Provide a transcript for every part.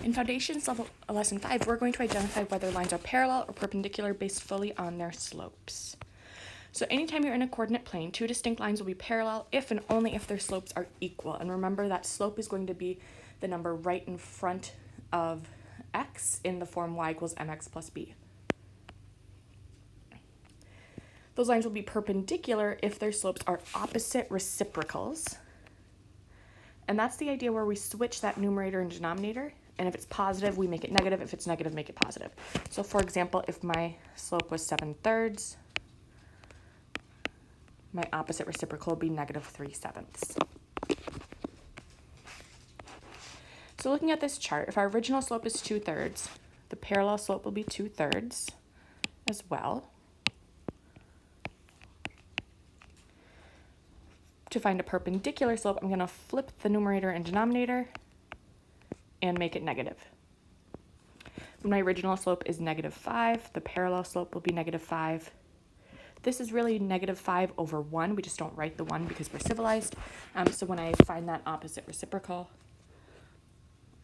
In Foundations Level Lesson 5, we're going to identify whether lines are parallel or perpendicular based fully on their slopes. So anytime you're in a coordinate plane, two distinct lines will be parallel if and only if their slopes are equal. And remember that slope is going to be the number right in front of x in the form y equals mx plus b. Those lines will be perpendicular if their slopes are opposite reciprocals. And that's the idea where we switch that numerator and denominator. And if it's positive, we make it negative. If it's negative, make it positive. So for example, if my slope was 7/3, my opposite reciprocal would be -3/7. So looking at this chart, if our original slope is 2/3, the parallel slope will be 2/3 as well. To find a perpendicular slope, I'm going to flip the numerator and denominator and make it negative. When my original slope is -5, the parallel slope will be -5. This is really -5/1. We just don't write the 1 because we're civilized. So when I find that opposite reciprocal,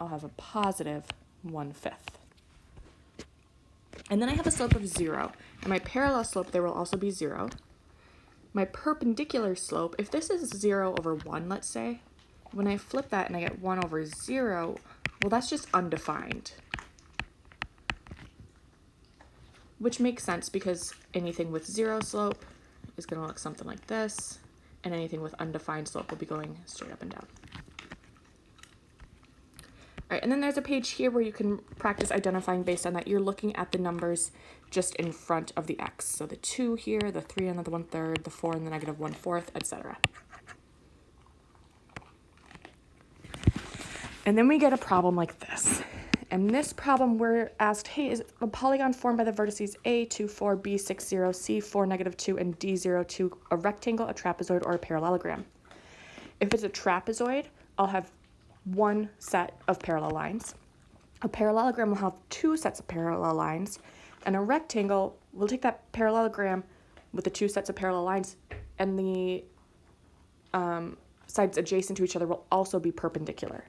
I'll have a positive 1/5. And then I have a slope of 0. And my parallel slope there will also be 0. My perpendicular slope, if this is 0/1, let's say, when I flip that and I get 1/0, well, that's just undefined. Which makes sense because anything with 0 slope is going to look something like this, and anything with undefined slope will be going straight up and down. All right, and then there's a page here where you can practice identifying based on that. You're looking at the numbers just in front of the x. So the 2 here, the 3 and the 1/3, the 4 and the -1/4, etc. And then we get a problem like this. And this problem, we're asked, hey, is a polygon formed by the vertices A, 2, 4, B, 6, 0, C, 4, -2, and D, 0, 2, a rectangle, a trapezoid, or a parallelogram? If it's a trapezoid, I'll have one set of parallel lines. A parallelogram will have two sets of parallel lines, and a rectangle will take that parallelogram with the two sets of parallel lines, and the sides adjacent to each other will also be perpendicular.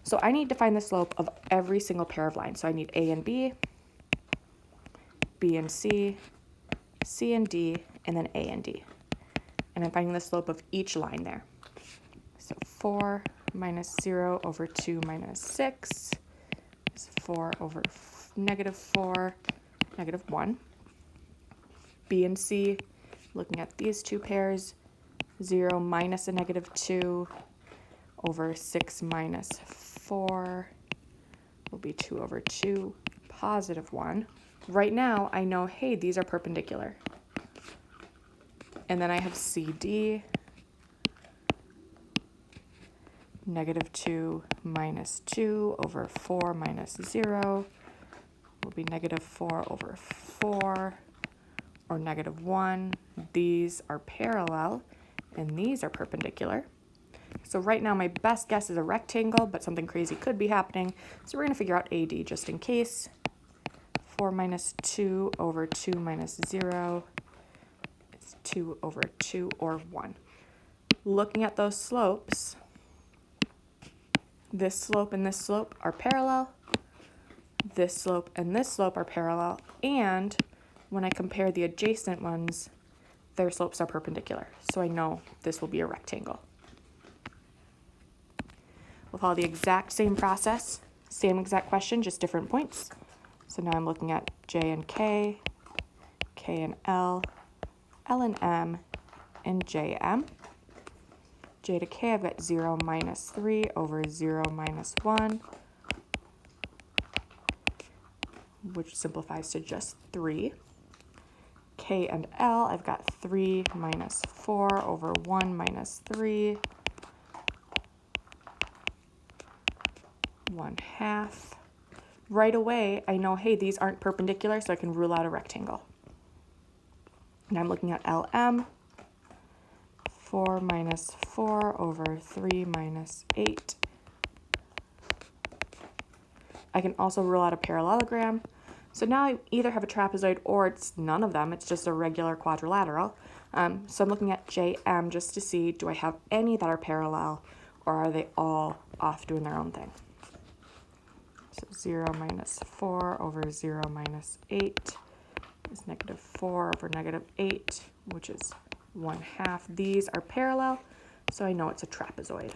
So I need to find the slope of every single pair of lines. So I need A and B, B and C, C and D, and then A and D. And I'm finding the slope of each line there. So 4 minus 0/2 minus 6 is 4/4, -1. B and C, looking at these two pairs, 0 minus a -2 over 6 minus 4 will be 2/2, +1. Right now, I know, hey, these are perpendicular. And then I have CD, -2 minus 2 over 4 minus 0 will be -4/4, or -1. These are parallel, and these are perpendicular. So right now my best guess is a rectangle, but something crazy could be happening. So we're going to figure out AD just in case. 4 minus 2/2 minus 0 is 2/2, or 1. Looking at those slopes, this slope and this slope are parallel. This slope and this slope are parallel. And when I compare the adjacent ones, their slopes are perpendicular. So I know this will be a rectangle. We'll follow the exact same process, same exact question, just different points. So now I'm looking at J and K, K and L, L and M, and JM. J to K, I've got 0 minus 3 over 0 minus 1, which simplifies to just 3. K and L, I've got 3 minus 4 over 1 minus 3, 1/2. Right away, I know, hey, these aren't perpendicular, so I can rule out a rectangle. And I'm looking at LM, 4 minus 4 over 3 minus 8. I can also rule out a parallelogram. So now I either have a trapezoid or it's none of them. It's just a regular quadrilateral. So I'm looking at JM just to see, do I have any that are parallel, or are they all off doing their own thing? So 0 minus 4 over 0 minus 8 is negative 4 over negative 8, which is 1/2. These are parallel, so I know it's a trapezoid.